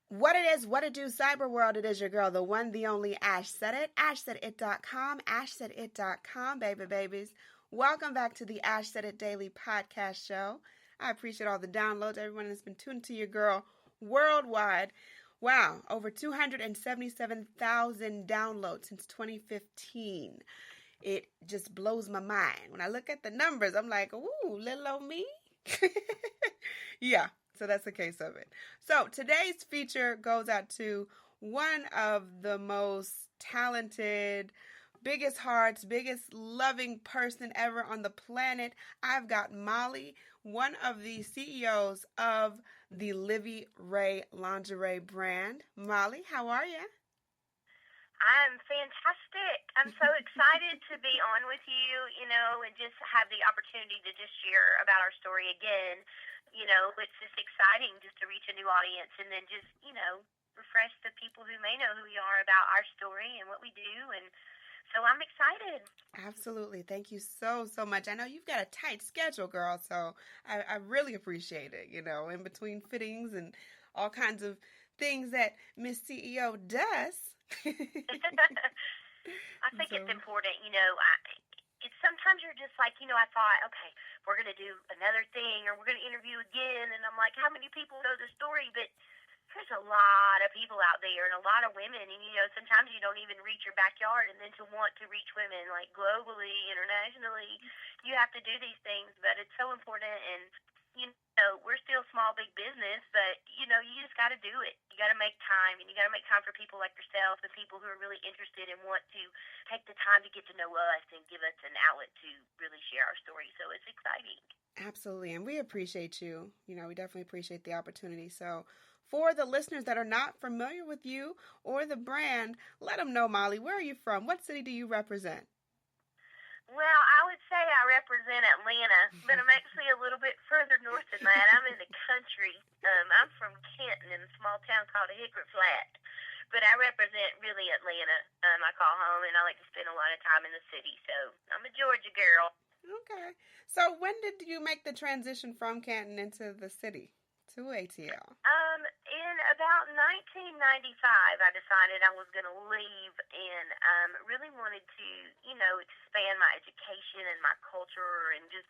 What it is, what it do, cyber world, it is your girl, the one, the only Ash Said It, ashsaidit.com, ashsaidit.com, babies. Welcome back to the Ash Said It Daily podcast show. I appreciate all the downloads, everyone that's been tuned to your girl worldwide. Wow, over 277,000 downloads since 2015. It just blows my mind. When I look at the numbers, I'm like, ooh, little old me. Yeah. So that's the case of it. So today's feature goes out to one of the most talented, biggest hearts, biggest loving person ever on the planet. I've got Molly, one of the CEOs of the LiviRae Lingerie brand. Molly, how are you? I'm fantastic. I'm so excited to be on with you, and just have the opportunity to just share about our story again. It's just exciting just to reach a new audience and then just, refresh the people who may know who we are about our story and what we do. And so I'm excited. Absolutely. Thank you so much. I know you've got a tight schedule, girl, so I really appreciate it, in between fittings and all kinds of things that Miss CEO does. I think it's important, it's sometimes you're just like, I thought, okay, we're going to do another thing or we're going to interview again. And I'm like, how many people know the story? But there's a lot of people out there and a lot of women. And, sometimes you don't even reach your backyard. And then to want to reach women like globally, internationally, you have to do these things. But it's so important. And, we're still small, big business, but, you just got to do it. You got to make time, and you got to make time for people like yourself and people who are really interested and want to take the time to get to know us and give us an outlet to really share our story. So it's exciting. Absolutely, and we appreciate you. We definitely appreciate the opportunity. So for the listeners that are not familiar with you or the brand, let them know, Molly, where are you from? What city do you represent? Well, I would say I represent Atlanta, but I'm actually a little bit further north than that. I'm in the country. I'm from Kenton in a small town called Hickory Flat, but I represent really Atlanta. I call home, and I like to spend a lot of time in the city, so I'm a Georgia girl. Okay. So when did you make the transition from Canton into the city to ATL? In about 1995, I decided I was going to leave and really wanted to, expand my education and my culture and just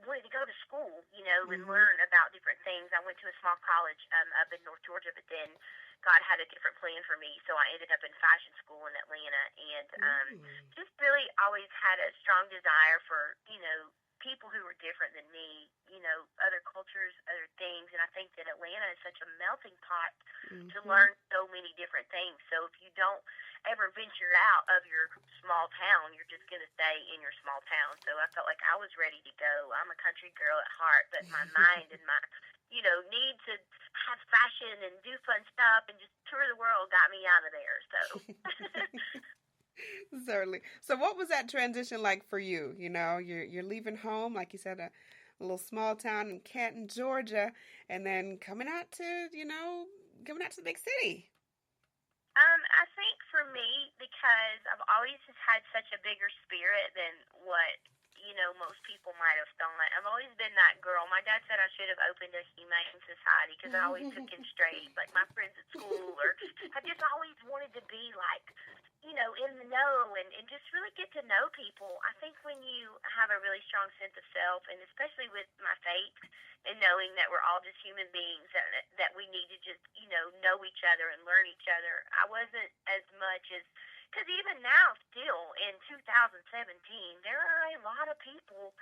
wanted to go to school, and learn about different things. I went to a small college up in North Georgia, but then God had a different plan for me, so I ended up in fashion school in Atlanta and just really always had a strong desire for, people who were different than me, other cultures, other things. And I think that Atlanta is such a melting pot to learn so many different things. So if you don't ever venture out of your small town, you're just going to stay in your small town. So I felt like I was ready to go. I'm a country girl at heart, but my mind and my, need to have fashion and do fun stuff and just tour the world got me out of there. So... Certainly. So what was that transition like for you? You're leaving home, like you said, a little small town in Canton, Georgia, and then coming out to the big city. I think for me, because I've always just had such a bigger spirit than what, most people might have thought. I've always been that girl. My dad said I should have opened a humane society because I always took him straight, like my friends at school, or I just always wanted to be like, in the know and just really get to know people. I think when you have a really strong sense of self, and especially with my faith and knowing that we're all just human beings that we need to just, know each other and learn each other, I wasn't as much as, because even now still in 2017, there are a lot of people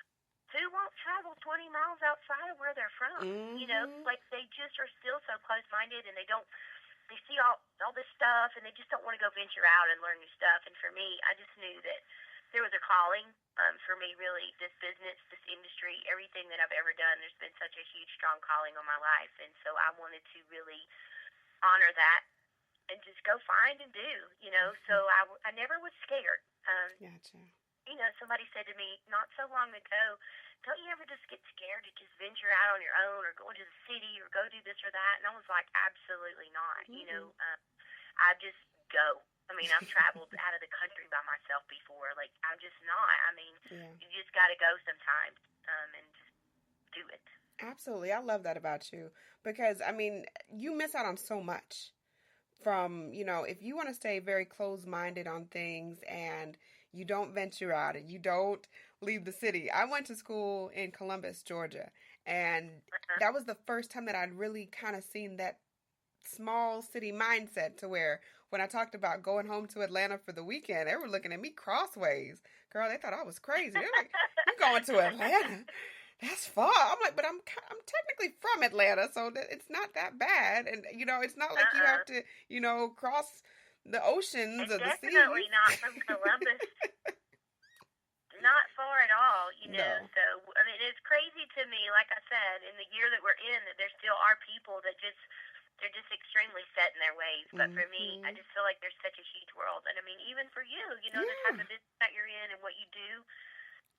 who won't travel 20 miles outside of where they're from. Like they just are still so close-minded and they see all this stuff and they just don't want to go venture out and learn new stuff. And for me, I just knew that there was a calling for me, really, this business, this industry, everything that I've ever done. There's been such a huge, strong calling on my life. And so I wanted to really honor that and just go find and do, So I never was scared. Gotcha. Somebody said to me not so long ago, don't you ever just get scared to just venture out on your own or go into the city or go do this or that? And I was like, absolutely not. I just go. I mean, I've traveled out of the country by myself before. Like, I'm just not. I mean, You just got to go sometimes and just do it. Absolutely. I love that about you because, I mean, you miss out on so much from, if you want to stay very close minded on things and you don't venture out and you don't leave the city. I went to school in Columbus, Georgia, and Uh-huh. that was the first time that I'd really kind of seen that small city mindset to where when I talked about going home to Atlanta for the weekend, they were looking at me crossways. Girl, they thought I was crazy. They're like, "You going to Atlanta? That's far." I'm like, "But I'm technically from Atlanta, so it's not that bad." And it's not like you Uh-uh. have to cross the oceans And or the seas. definitely not from Columbus. Not far at all, No. So, I mean, it's crazy to me, like I said, in the year that we're in, that there still are people that they're just extremely set in their ways. But for me, I Hmm. just feel like there's such a huge world. And I mean, even for you, the type Yeah. of business that you're in and what you do,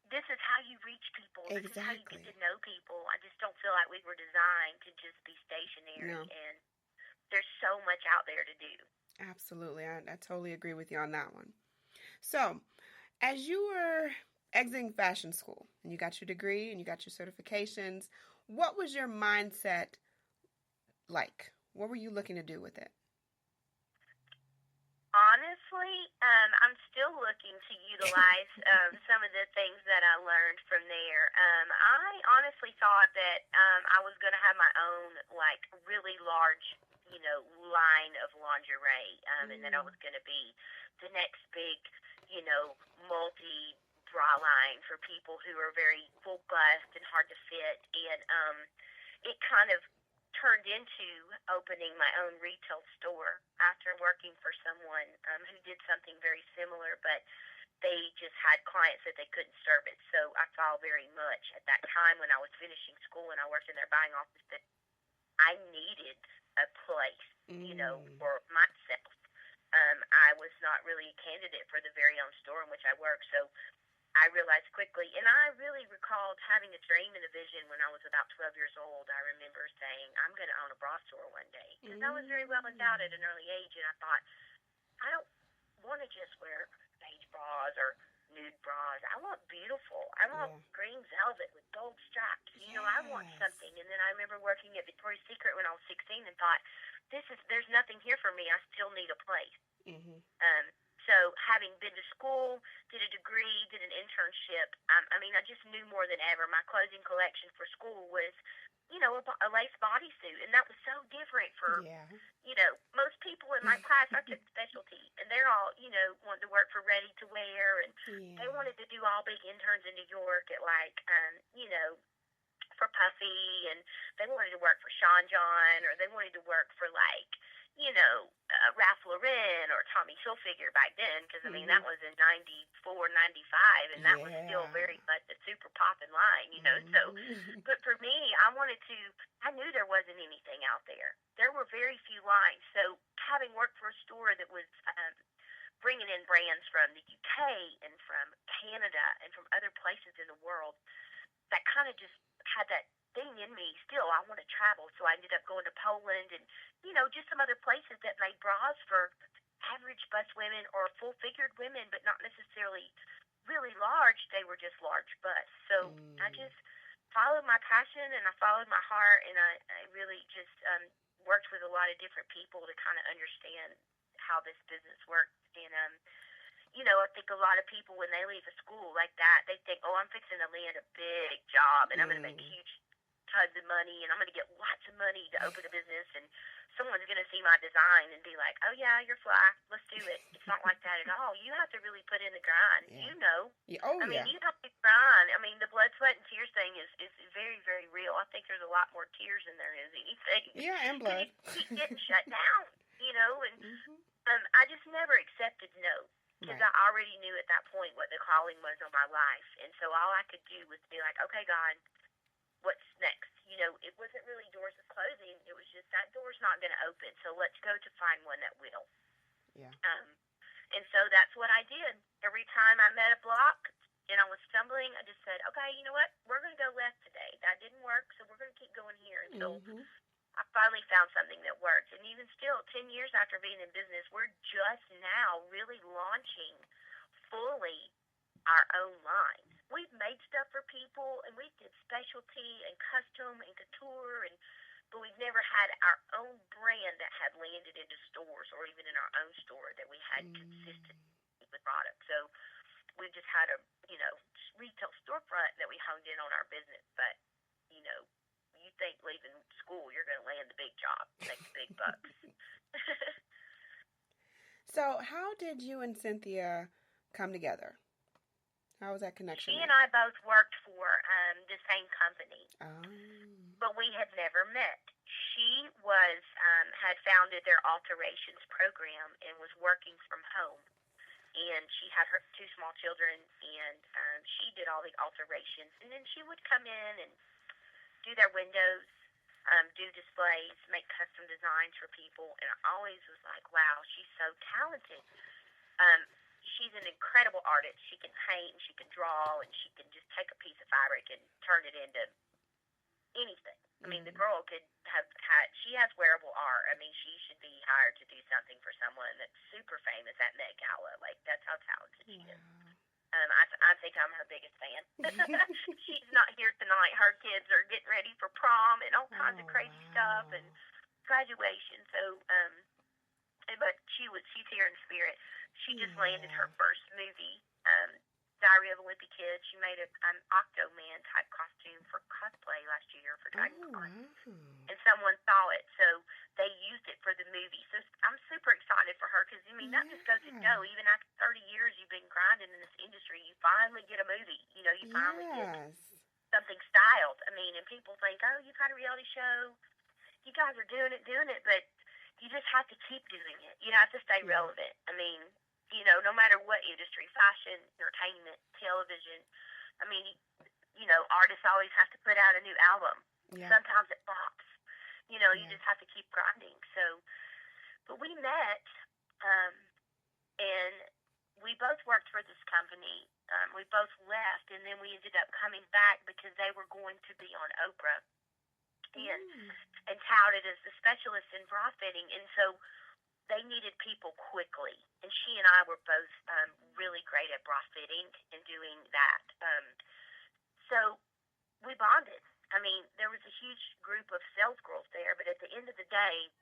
this is how you reach people. This is how you get to Exactly. know people. I just don't feel like we were designed to just be stationary. No. And there's so much out there to do. Absolutely. I totally agree with you on that one. So, as you were exiting fashion school and you got your degree and you got your certifications, what was your mindset like? What were you looking to do with it? Honestly, I'm still looking to utilize some of the things that I learned from there. I honestly thought that I was going to have my own, like, really large, line of lingerie, and that I Mm. was going to be the next big, multi bra line for people who are very full bust and hard to fit. And it kind of turned into opening my own retail store after working for someone who did something very similar, but they just had clients that they couldn't service. So I saw very much at that time when I was finishing school and I worked in their buying office that I needed a place, Mm. for myself. I was not really a candidate for the very own store in which I worked, so I realized quickly, and I really recalled having a dream and a vision when I was about 12 years old. I remember saying, I'm going to own a bra store one day because I was very well endowed at Mm. an early age, and I thought, I don't want to just wear beige bras or nude bras. I want beautiful. I want Yeah. green velvet with gold stripes. I want Yes. something. And then I remember working at Victoria's Secret when I was 16 and thought, there's nothing here for me. I still need a place. Mhm. Um, so having been to school, did a degree, did an internship, I mean, I just knew more than ever. My clothing collection for school was, a lace bodysuit, and that was so different for, Yeah. most people in my class. I took specialty, and they're all, wanted to work for ready to wear, and they Yeah. wanted to do all big interns in New York at like, for Puffy, and they wanted to work for Sean John, or they wanted to work for like, Ralph Lauren or Tommy Hilfiger back then, because I mean that Mhm. was in 94, 95, and that was still Yeah. very much a super poppin' line. So, Mhm. but for me, I knew there wasn't anything out there. There were very few lines. So having worked for a store that was bringing in brands from the UK and from Canada and from other places in the world, that kind of just had that thing in me. Still, I want to travel, so I ended up going to Poland and just some other places that made bras for average bust women or full figured women, but not necessarily really large. They were just large busts. So I Mm. just followed my passion and I followed my heart, and I really just worked with a lot of different people to kind of understand how this business works. And I think a lot of people when they leave a school like that, they think, "Oh, I'm fixing to land a big job, and I'm going to make Mm. huge tons of money, and I'm going to get lots of money to open a business, and someone's going to see my design and be like, oh yeah, you're fly, let's do it." It's not like that at all. You have to really put in the grind. Yeah. Yeah. Oh I mean, yeah. you have to grind. I mean, the blood, sweat, and tears thing is very, very real. I think there's a lot more tears than there is anything Yeah, and because you blood. keep getting shut down. And Mhm. I just never accepted no because Right. I already knew at that point what the calling was on my life. And so all I could do was be like, okay, God, what's next? It wasn't really doors of closing. It was just that door's not going to open. So let's go to find one that will. Yeah. Um, and so that's what I did. Every time I met a block and I was stumbling, I just said, okay, you know what? We're going to go left today. That didn't work. So we're going to keep going here until Mhm. I finally found something that worked. And even still, 10 years after being in business, we're just now really launching fully our own line. we've made stuff for people, and we did specialty and custom and couture, but we've never had our own brand that had landed into stores or even in our own store that we had consistent with products. So we just had a, retail storefront that we honed in on our business. But, you think leaving school, you're going to land the big job, make the big bucks. So how did you and Cynthia come together? How was that connection? She and I both worked for the same company. Oh. But we had never met. She had founded their alterations program and was working from home. And she had her 2 small children, and she did all the alterations. And then she would come in and do their windows, do displays, make custom designs for people. And I always was like, wow, she's so talented. She's an incredible artist. She can paint, and she can draw, and she can just take a piece of fabric and turn it into anything. I mean, the girl could she has wearable art. I mean, she should be hired to do something for someone that's super famous at Met Gala. Like, that's how talented she is. I think I'm her biggest fan. She's not here tonight. Her kids are getting ready for prom and all kinds of crazy stuff and graduation. So, but she's here in spirit. She just landed her first movie, Diary of a Wimpy Kid. She made an Octo-Man type costume for cosplay last year for DragonCon. And someone saw it, so they used it for the movie. So I'm super excited for her because, I mean, that just goes to show, even after 30 years you've been grinding in this industry, you finally get a movie. You finally get something styled. I mean, and people think, oh, you've got a reality show. You guys are doing it, but you just have to keep doing it. You have to stay relevant. I mean, no matter what industry, fashion, entertainment, television, I mean, artists always have to put out a new album. Yeah. Sometimes it flops. You just have to keep grinding. So, but we met, and we both worked for this company. We both left, and then we ended up coming back because they were going to be on Oprah and touted as the specialist in bra fitting. And so they needed people quickly, and she and I were both really great at bra fitting and doing that. So we bonded. I mean, there was a huge group of sales girls there, but at the end of the day,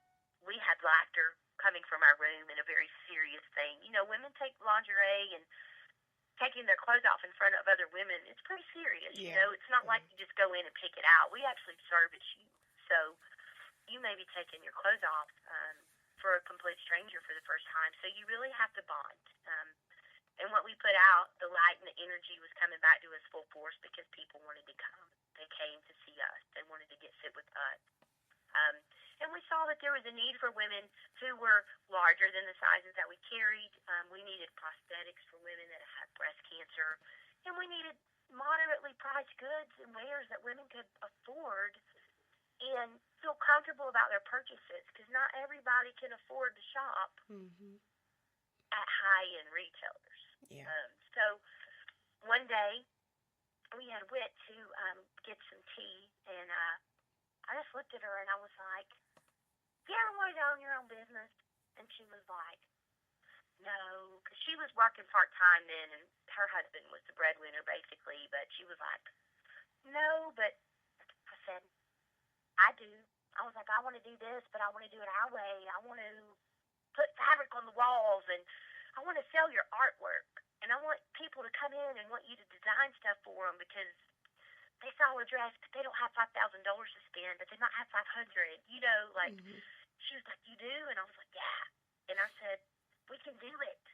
we had laughter coming from our room and a very serious thing. Women take lingerie and taking their clothes off in front of other women, it's pretty serious. It's not like you just go in and pick it out. We actually service you. So you may be taking your clothes off for a complete stranger for the first time. So you really have to bond. And what we put out, the light and the energy was coming back to us full force because people wanted to come. They came to see us. They wanted to get fit with us. And we saw that there was a need for women who were larger than the sizes that we carried. We needed prosthetics for women that had breast cancer. And we needed moderately priced goods and wares that women could afford and feel comfortable about their purchases, because not everybody can afford to shop at high-end retailers. Yeah. So one day we had went to get some tea, and I just looked at her and I was like, "You ever wanted to own your own business?" And she was like, "No," because she was working part-time then, and her husband was the breadwinner basically, but she was like, "No," but I said, "I do." I was like, "I want to do this, but I want to do it our way. I want to put fabric on the walls, and I want to sell your artwork. And I want people to come in and want you to design stuff for them because they saw a dress, but they don't have $5,000 to spend, but they might have 500. She was like, "You do?" And I was like, "Yeah." And I said, "We can do it."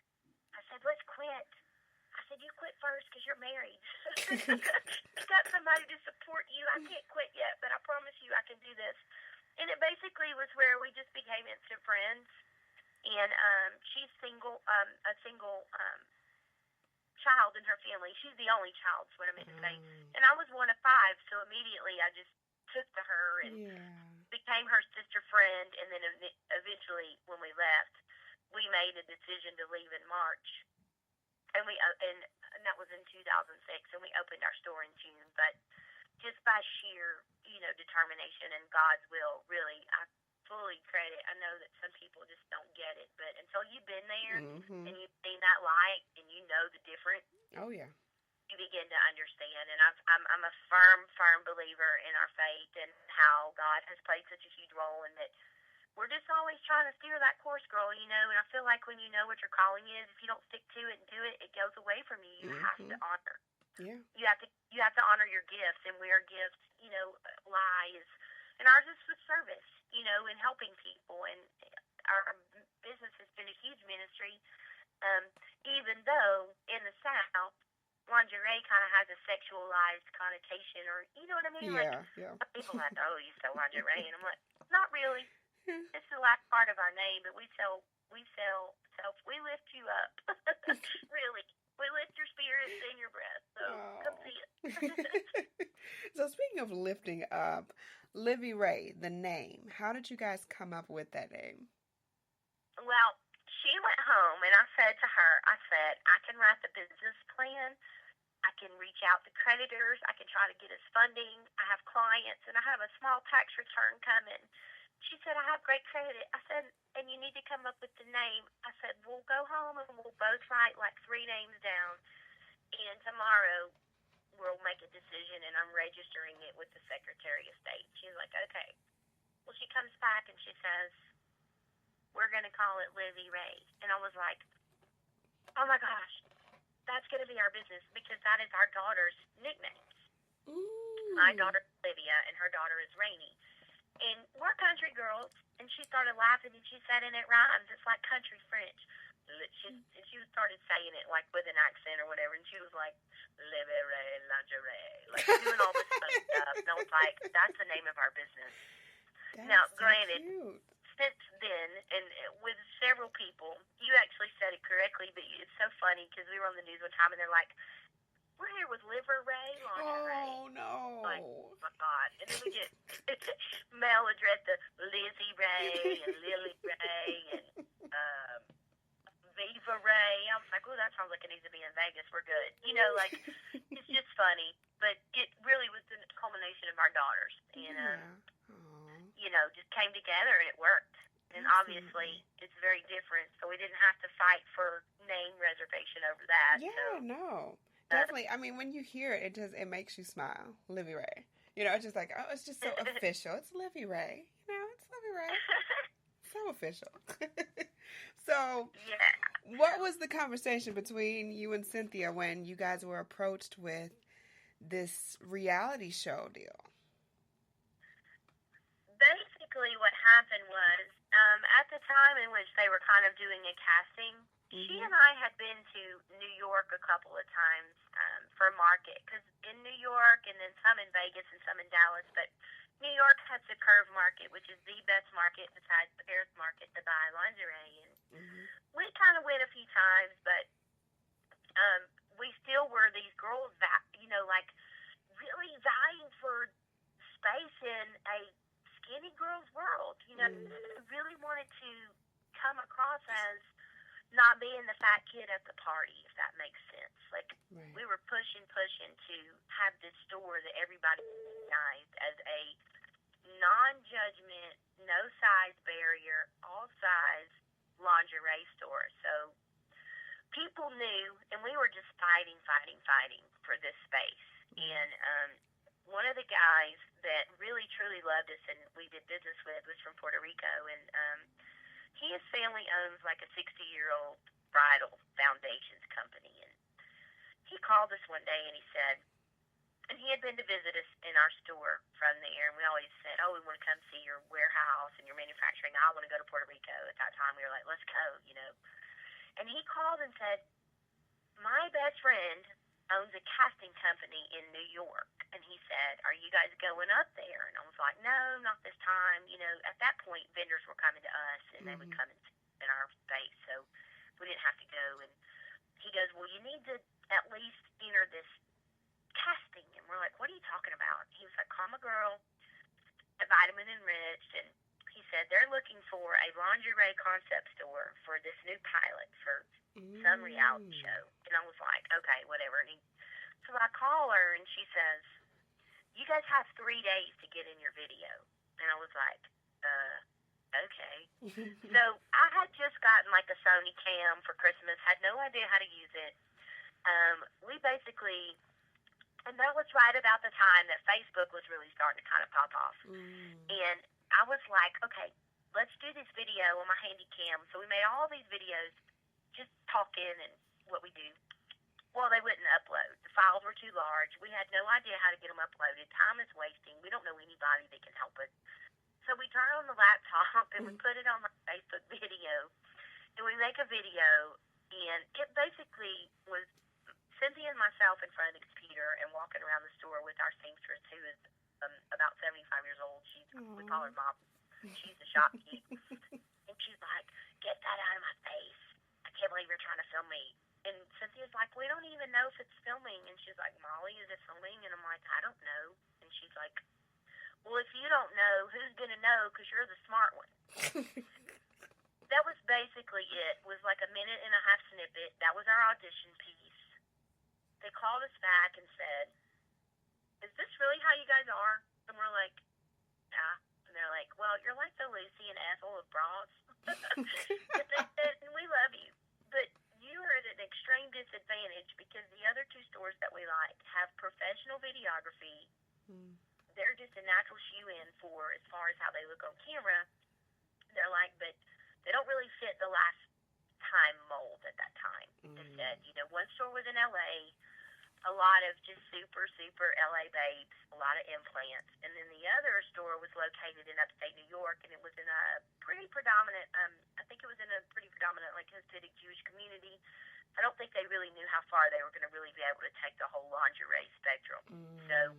I said, "Let's quit." I said, "You quit first because you're married. You got somebody to support you. I can't quit yet, but I promise you I can do this." And it basically was where we just became instant friends. And she's single, a single child in her family. She's the only child, is what I meant to say. And I was one of 5, so immediately I just took to her and became her sister friend. And then eventually, when we left, we made a decision to leave in March. And and that was in 2006, and we opened our store in June. But just by sheer, determination and God's will, really, I fully credit. I know that some people just don't get it, but until you've been there and you've seen that light and you know the difference, you begin to understand. And I'm a firm believer in our faith and how God has played such a huge role in that. We're just always trying to steer that course, girl, and I feel like when you know what your calling is, if you don't stick to it and do it, it goes away from you. You have to honor. Yeah. You have to honor your gifts, and where gifts, lies. And ours is with service, and helping people. And our business has been a huge ministry, even though in the South, lingerie kind of has a sexualized connotation, or you know what I mean? Yeah. People have to, you sell lingerie, and I'm like, not really. It's the last part of our name, but we sell self. We lift you up. Really. We lift your spirits and your breath. So come see it. So speaking of lifting up, LiviRae, the name. How did you guys come up with that name? Well, she went home and I said to her, I can write the business plan. I can reach out to creditors. I can try to get us funding. I have clients and I have a small tax return coming. She said, I have great credit. I said, and you need to come up with the name. I said, we'll go home and we'll both write like 3 names down. And tomorrow we'll make a decision and I'm registering it with the Secretary of State. She's like, okay. Well, she comes back and she says, we're going to call it LiviRae. And I was like, oh my gosh, that's going to be our business because that is our daughter's nicknames. Ooh. My daughter is Olivia and her daughter is Rainey. And we're country girls, and she started laughing, and she said, and it rhymes. It's like country French. She started saying it, like, with an accent or whatever, and she was like, LiviRae Lingerie, like, doing all this fun stuff. And I was like, that's the name of our business. That's now, so granted, cute. Since then, and with several people, you actually said it correctly, but it's so funny, because we were on the news one time, and they're like, we're here with LiviRae Lingerie. Oh, no. Like, oh, my God. And then we get mail addressed to Lizzie Ray and Lily Ray and Viva Ray. I was like, oh, that sounds like it needs to be in Vegas. We're good. It's just funny. But it really was the culmination of our daughters. And, just came together and it worked. And obviously, it's very different. So we didn't have to fight for name reservation over that. Yeah, no. Definitely. I mean, when you hear it, it makes you smile. LiviRae. It's just like, oh, it's just so official. It's LiviRae. It's LiviRae. So official. So, what was the conversation between you and Cynthia when you guys were approached with this reality show deal? Basically, what happened was, at the time in which they were kind of doing a casting, she and I had been to New York a couple of times for market, because in New York and then some in Vegas and some in Dallas, but New York has the Curve Market, which is the best market besides the Paris Market to buy lingerie. And we kind of went a few times, but we still were these girls that, like really vying for space in a skinny girl's world. Really wanted to come across as not being the fat kid at the party, if that makes sense. Like, we were pushing to have this store that everybody recognized as a non-judgment, no size barrier, all size lingerie store. So people knew, and we were just fighting for this space. And one of the guys that really truly loved us and we did business with was from Puerto Rico, and his family owns like a 60-year-old bridal foundations company. And he called us one day and he said, and he had been to visit us in our store from there, and we always said, oh, we want to come see your warehouse and your manufacturing. I want to go to Puerto Rico. At that time, we were like, let's go, And he called and said, my best friend owns a casting company in New York. And he said, are you guys going up there? And I was like, no, not this time. At that point, vendors were coming to us, and they would come in our space, so we didn't have to go. And he goes, well, you need to at least enter this casting. And we're like, what are you talking about? He was like, call my girl at Vitamin Enriched. And he said, they're looking for a lingerie concept store for this new pilot for some reality show. And I was like, okay, whatever. And so I call her, and she says, you guys have 3 days to get in your video. And I was like, okay. So I had just gotten like a Sony cam for Christmas, had no idea how to use it. We basically, and that was right about the time that Facebook was really starting to kind of pop off. And I was like, okay, let's do this video on my handy cam. So we made all these videos just talking and what we do. Well, they wouldn't upload. The files were too large. We had no idea how to get them uploaded. Time is wasting. We don't know anybody that can help us. So we turn on the laptop and we put it on my Facebook video. And we make a video. And it basically was Cynthia and myself in front of the computer and walking around the store with our seamstress, who is about 75 years old. We call her Mom. She's the shop geek. And she's like, get that out of my face. I can't believe you're trying to film me. And Cynthia's like, we don't even know if it's filming. And she's like, Molly, is it filming? And I'm like, I don't know. And she's like, well, if you don't know, who's going to know? Because you're the smart one. That was basically it. It was like a 1.5-minute snippet. That was our audition piece. They called us back and said, is this really how you guys are? And we're like, yeah. And they're like, well, you're like the Lucy and Ethel of bras. But they said, and we love you. But you are at an extreme disadvantage because the other two stores that we like have professional videography. They're just a natural shoe-in for as far as how they look on camera. They're like, but they don't really fit the last time mold at that time. They said, one store was in L.A., a lot of just super, super L.A. babes, a lot of implants. And then the other store was located in upstate New York, and it was in a pretty predominant, I think it was in a pretty predominant, like, Hasidic Jewish community. I don't think they really knew how far they were going to really be able to take the whole lingerie spectrum. So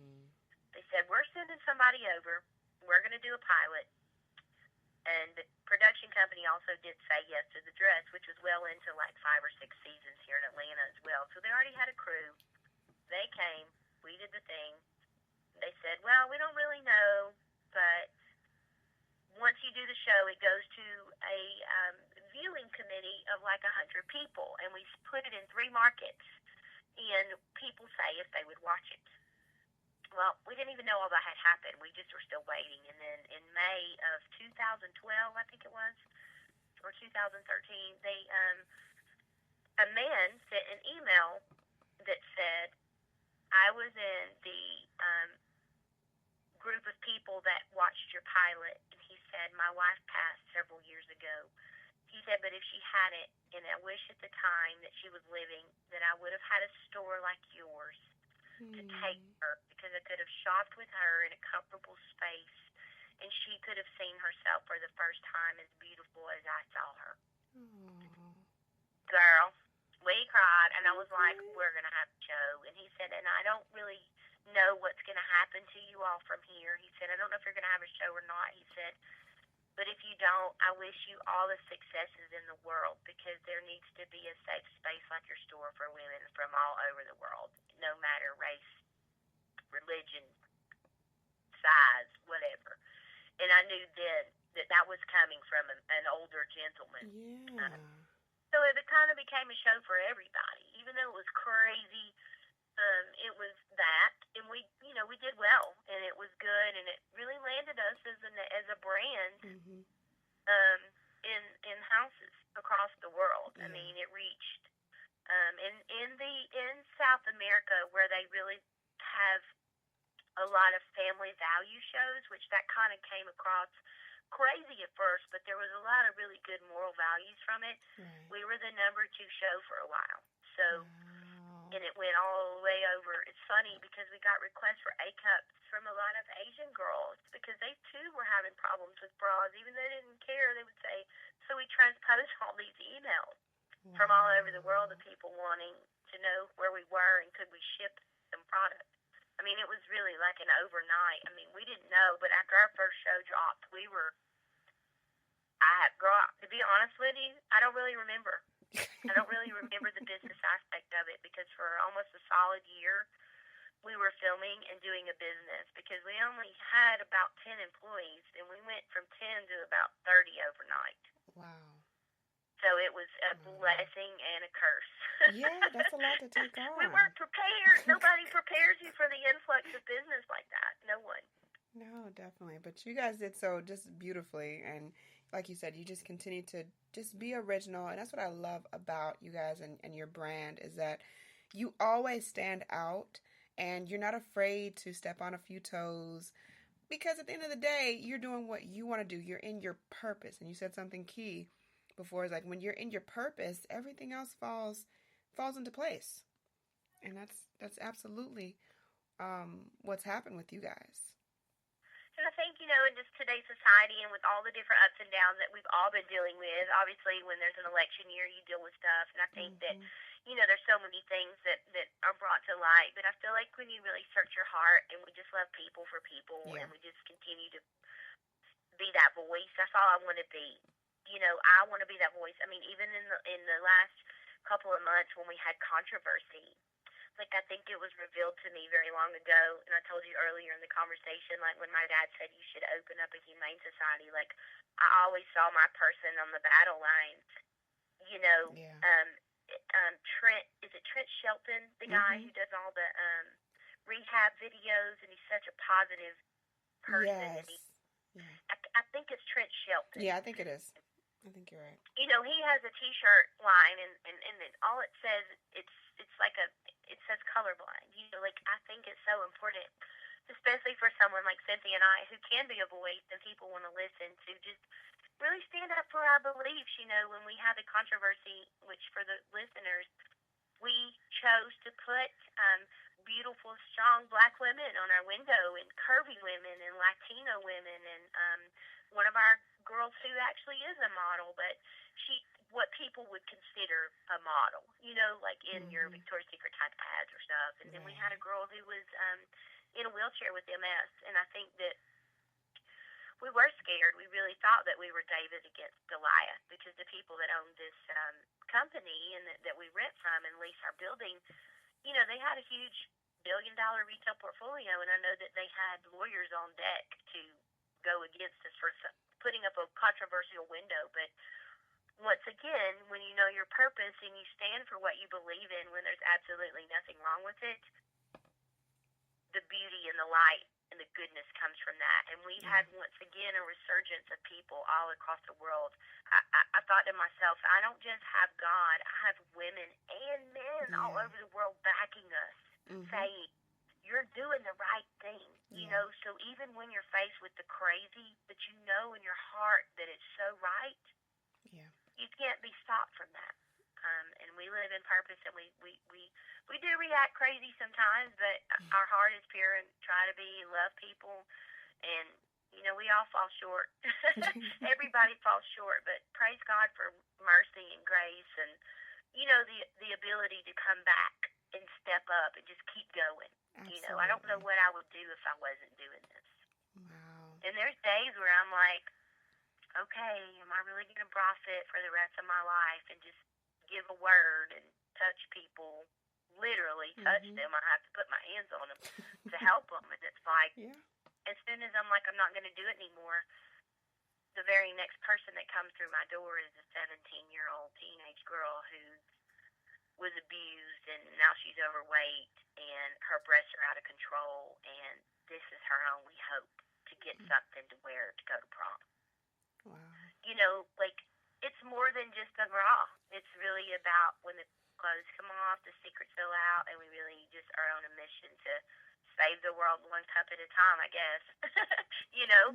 they said, we're sending somebody over. We're going to do a pilot. And the production company also did say yes to the dress, which was well into like 5 or 6 seasons here in Atlanta as well. So they already had a crew. They came. We did the thing. They said, well, we don't really know, but once you do the show, it goes to a viewing committee of like 100 people, and we put it in 3 markets, and people say if they would watch it. Well, we didn't even know all that had happened. We just were still waiting. And then in May of 2012, I think it was, or 2013, a man sent an email that said, I was in the group of people that watched your pilot, and he said, my wife passed several years ago. He said, but if she hadn't, and I wish at the time that she was living, that I would have had a store like yours to take her, because I could have shopped with her in a comfortable space, and she could have seen herself for the first time as beautiful as I saw her. Girl, we cried, and I was like, we're going to have a show. And he said, and I don't really know what's going to happen to you all from here. He said, I don't know if you're going to have a show or not. He said, but if you don't, I wish you all the successes in the world, because there needs to be a safe space like your store for women from all over the world, no matter race, religion, size, whatever. And I knew then that that was coming from an older gentleman. Yeah. So it kind of became a show for everybody, even though it was crazy. It was that, and we did well, and it was good, and it really landed us as a brand in houses across the world. I mean, it reached in South America, where they really have a lot of family value shows, which that kind of came across crazy at first, but there was a lot of really good moral values from it. We were the number 2 show for a while. So, and it went all the way over. It's funny because we got requests for A-cups from a lot of Asian girls, because they too were having problems with bras. Even though they didn't care, they would say, so we transposed all these emails from all over the world of people wanting to know where we were and could we ship some product. I mean, it was really like an overnight. I mean, we didn't know, but after our first show dropped, to be honest with you, I don't really remember. I don't really remember the business aspect of it, because for almost a solid year, we were filming and doing a business, because we only had about 10 employees, and we went from 10 to about 30 overnight. Wow. So it was a blessing and a curse. Yeah, that's a lot to take on. We weren't prepared. Nobody prepares you for the influx of business like that. No one. No, definitely. But you guys did so just beautifully. And like you said, you just continue to just be original. And that's what I love about you guys and your brand, is that you always stand out, and you're not afraid to step on a few toes, because at the end of the day, you're doing what you want to do. You're in your purpose. And you said something key before, is like, when you're in your purpose, everything else falls into place. And that's absolutely what's happened with you guys. And I think, in just today's society and with all the different ups and downs that we've all been dealing with, obviously when there's an election year, you deal with stuff. And I think that, there's so many things that are brought to light. But I feel like when you really search your heart and we just love people for people, and we just continue to be that voice, that's all I want to be. I want to be that voice. I mean, even in the last couple of months when we had controversy, like, I think it was revealed to me very long ago, and I told you earlier in the conversation, like, when my dad said you should open up a humane society, like, I always saw my person on the battle lines, Yeah. Trent Shelton, the guy who does all the rehab videos, and he's such a positive person. Yes. I think it's Trent Shelton. Yeah, I think it is. I think you're right. He has a T-shirt line, and all it says, it's like it says colorblind. Like, I think it's so important, especially for someone like Cynthia and I, who can be a voice and people want to listen, to just really stand up for our beliefs. When we had the controversy, which for the listeners, we chose to put beautiful, strong Black women on our window, and curvy women, and Latino women, and one of our girls who actually is a model, but what people would consider a model, like in your Victoria's Secret type ads or stuff. And then we had a girl who was in a wheelchair with MS, and I think that we were scared. We really thought that we were David against Goliath, because the people that owned this company and that we rent from and lease our building, they had a huge billion-dollar retail portfolio, and I know that they had lawyers on deck to go against us for putting up a controversial window. But once again, when you know your purpose and you stand for what you believe in, when there's absolutely nothing wrong with it, the beauty and the light and the goodness comes from that. And we had, once again, a resurgence of people all across the world. I thought to myself, I don't just have God, I have women and men all over the world backing us, saying, you're doing the right thing. So even when you're faced with the crazy, but in your heart that it's so right, you can't be stopped from that. And we live in purpose, and we do react crazy sometimes, but our heart is pure and try to be and love people. And, we all fall short. Everybody falls short, but praise God for mercy and grace and, the ability to come back and step up and just keep going. Absolutely. I don't know what I would do if I wasn't doing this. Wow. And there's days where I'm like, okay, am I really going to bra fit for the rest of my life and just give a word and touch people, literally touch them? I have to put my hands on them to help them. And it's like, as soon as I'm like, I'm not going to do it anymore, the very next person that comes through my door is a 17-year-old teenage girl who was abused, and now she's overweight, and her breasts are out of control, and this is her only hope to get something to wear to go to prom. Wow. Like, it's more than just a bra. It's really about when the clothes come off, the secrets go out, and we really just are on a mission to save the world one cup at a time, I guess. Yeah.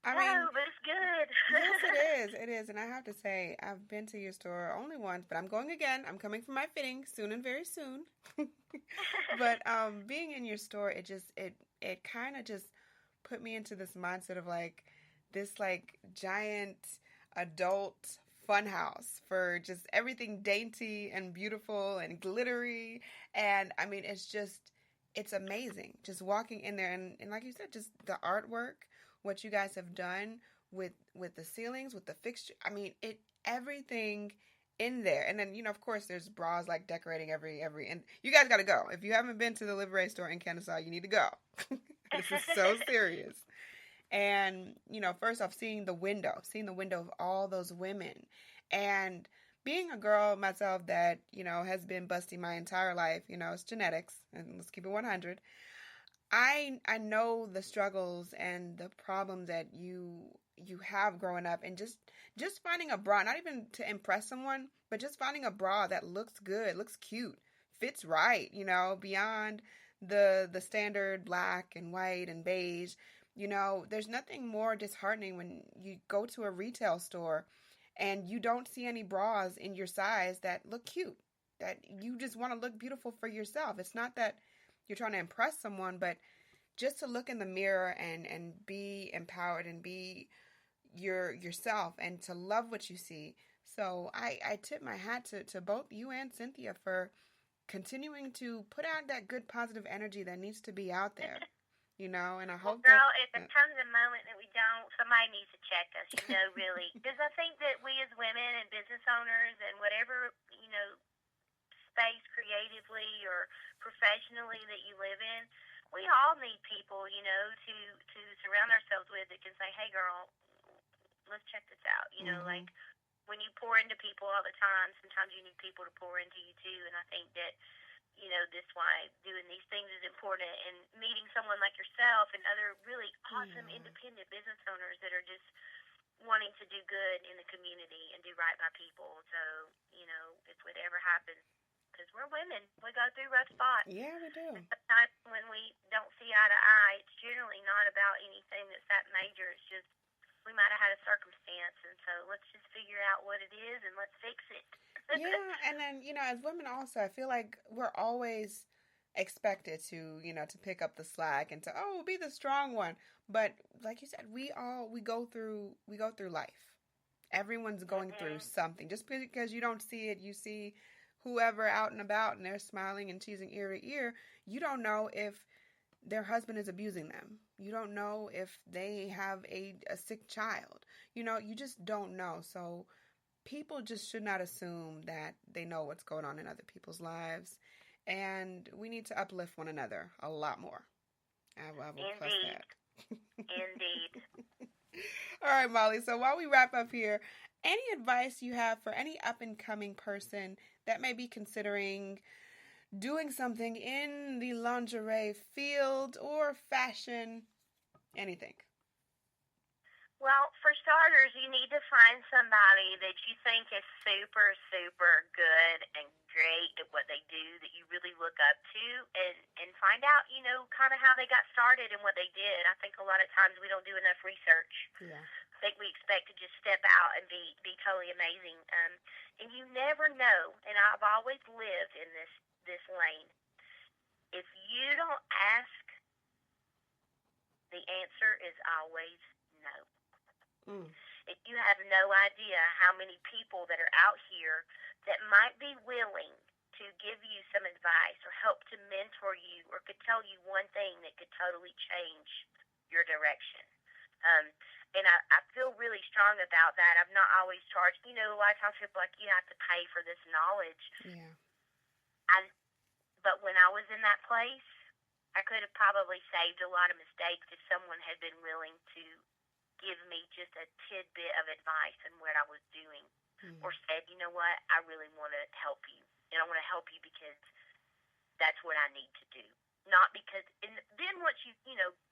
I mean, but it's good. Yes, it is. It is. And I have to say, I've been to your store only once, but I'm going again. I'm coming for my fitting soon and very soon. But being in your store, it kind of just put me into this mindset of this giant adult fun house for just everything dainty and beautiful and glittery. And I mean, it's amazing just walking in there. And like you said, just the artwork, what you guys have done with the ceilings, with the fixture. I mean, everything in there. And then, of course, there's bras decorating every, and you guys got to go. If you haven't been to the LiviRae store in Kennesaw, you need to go. This is so serious. And, first off, seeing the window of all those women, and being a girl myself that, has been busty my entire life, it's genetics, and let's keep it 100. I know the struggles and the problems that you you have growing up, and just finding a bra, not even to impress someone, but just finding a bra that looks good, looks cute, fits right, beyond the standard black and white and beige. There's nothing more disheartening when you go to a retail store and you don't see any bras in your size that look cute, that you just want to look beautiful for yourself. It's not that you're trying to impress someone, but just to look in the mirror and be empowered and be yourself and to love what you see. So I tip my hat to both you and Cynthia for continuing to put out that good positive energy that needs to be out there. And I hope girl, if there comes a moment that we don't, somebody needs to check us, really. Because I think that we as women and business owners and whatever, space creatively or professionally that you live in, we all need people, to surround ourselves with that can say, hey, girl, let's check this out. Like when you pour into people all the time, sometimes you need people to pour into you too. And I think that, this why doing these things is important, and meeting someone like yourself and other really awesome independent business owners that are just wanting to do good in the community and do right by people. So, if it ever happens, because we're women, we go through rough spots. Yeah, we do. And sometimes when we don't see eye to eye, it's generally not about anything that's that major. It's just we might have had a circumstance, and so let's just figure out what it is and let's fix it. Yeah, and then, as women also, I feel like we're always expected to, to pick up the slack and to, be the strong one. But like you said, we go through life. Everyone's going through something. Just because you don't see it, you see whoever out and about and they're smiling and cheesing ear to ear, you don't know if their husband is abusing them. You don't know if they have a sick child. You just don't know. So people just should not assume that they know what's going on in other people's lives. And we need to uplift one another a lot more. I will plus that. Indeed. All right, Molly. So while we wrap up here, any advice you have for any up-and-coming person that may be considering doing something in the lingerie field or fashion, anything? Well, for starters, you need to find somebody that you think is super, super good and great at what they do, that you really look up to, and find out, kind of how they got started and what they did. I think a lot of times we don't do enough research. Yeah. I think we expect to just step out and be totally amazing. And you never know, and I've always lived in this lane. If you don't ask, the answer is always no. If you have no idea how many people that are out here that might be willing to give you some advice or help to mentor you or could tell you one thing that could totally change your direction. And I feel really strong about that. I've not always charged. A lot of times people are like, you have to pay for this knowledge. Yeah. But when I was in that place, I could have probably saved a lot of mistakes if someone had been willing to give me just a tidbit of advice on what I was doing, or said, you know what, I really want to help you, and I want to help you because that's what I need to do. Not because, and then once you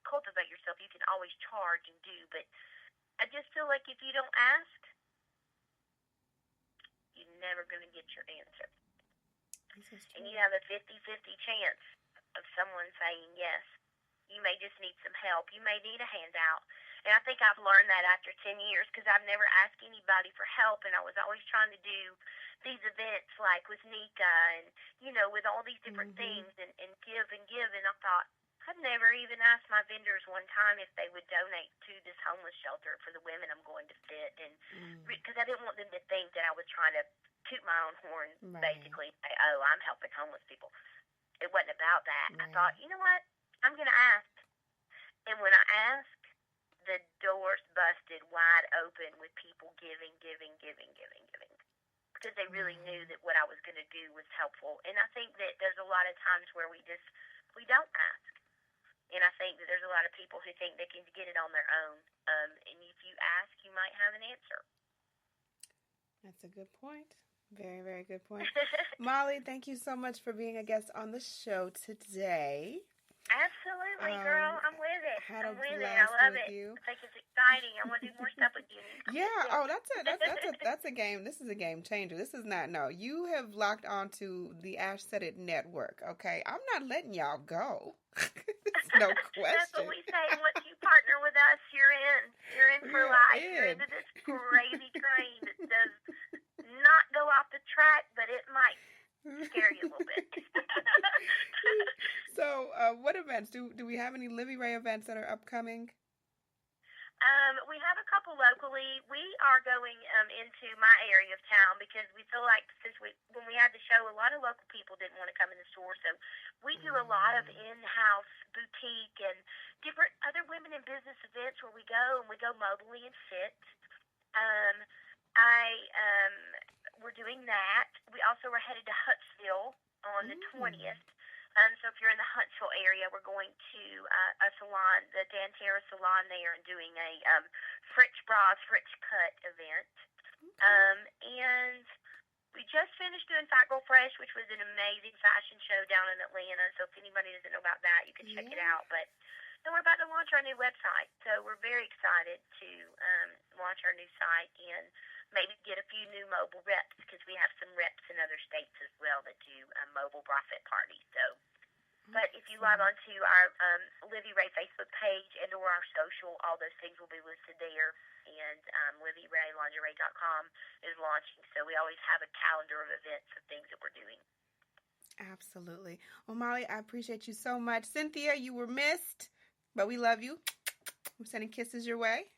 cultivate yourself, you can always charge and do, but I just feel like if you don't ask, you're never going to get your answer. And you have a 50-50 chance of someone saying yes. You may just need some help. You may need a handout. And I think I've learned that after 10 years because I've never asked anybody for help, and I was always trying to do these events like with Nika and, with all these different things and give. And I thought, I've never even asked my vendors one time if they would donate to this homeless shelter for the women I'm going to fit. And because I didn't want them to think that I was trying to toot my own horn, basically, say, oh, I'm helping homeless people. It wasn't about that. Right. I thought, you know what? I'm going to ask. And when I asked, the doors busted wide open with people giving. Because they really knew that what I was going to do was helpful. And I think that there's a lot of times where we don't ask. And I think that there's a lot of people who think they can get it on their own. And if you ask, you might have an answer. That's a good point. Very, very good point. Molly, thank you so much for being a guest on the show today. Absolutely, girl. I'm with it. Had a I'm with it. blast I love with it. you. I think it's exciting. exciting. I want to do more stuff with you. Yeah. Oh, that's a game. This is a game changer. This is not, no. You have locked onto the Ash Said It network, okay? I'm not letting y'all go. No question. That's what we say. Once you partner with us, you're in. You're in for life. You're into this crazy train that does not go off the track, but it might scare you a little bit. So, what events? Do we have any LiviRae events that are upcoming? We have a couple locally. We are going into my area of town because we feel like when we had the show, a lot of local people didn't want to come in the store. So we do a lot of in-house boutique and different other women in business events where we go mobily and sit. We're doing that. We also are headed to Huntsville on the 20th. So if you're in the Huntsville area, we're going to a salon, the Dan Terra salon there, and doing a French bras, French cut event. And we just finished doing Fat Girl Fresh, which was an amazing fashion show down in Atlanta. So if anybody doesn't know about that, you can check it out. But then we're about to launch our new website. So we're very excited to launch our new site and maybe get a few new mobile reps because we have some reps in other states as well that do mobile bra fit parties. So, but if you log on to our LiviRae Facebook page and or our social, all those things will be listed there. And LiviRaeLingerie.com is launching. So we always have a calendar of events and things that we're doing. Absolutely. Well, Molly, I appreciate you so much. Cynthia, you were missed, but we love you. I'm sending kisses your way.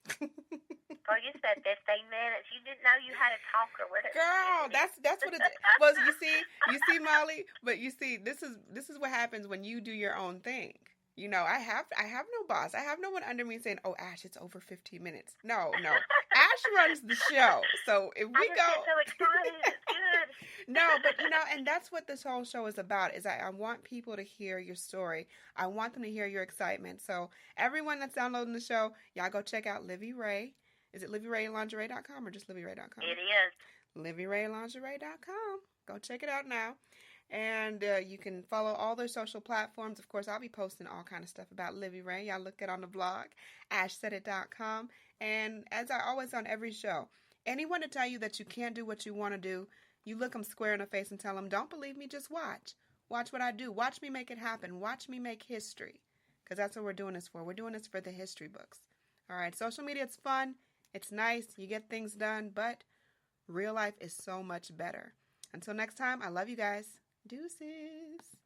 Well, you said 15 minutes. You didn't know you had to talk or whatever. Girl, that's what it was. You see, Molly. But you see, this is what happens when you do your own thing. You know, I have no boss. I have no one under me saying, "Oh, Ash, it's over 15 minutes." No. Ash runs the show. So if we get so excited. It's good. No, but and that's what this whole show is about. Is I want people to hear your story. I want them to hear your excitement. So everyone that's downloading the show, y'all go check out LiviRae. Is it LiviRaeLingerie.com or just LiviRae.com? It is. LiviRaeLingerie.com. Go check it out now. And you can follow all their social platforms. Of course, I'll be posting all kind of stuff about LiviRae. Y'all look it on the blog, ashsaidit.com. And as I always on every show, anyone to tell you that you can't do what you want to do, you look them square in the face and tell them, don't believe me, just watch. Watch what I do. Watch me make it happen. Watch me make history. Because that's what we're doing this for. We're doing this for the history books. All right, social media, it's fun. It's nice. You get things done. But real life is so much better. Until next time, I love you guys. Deuces.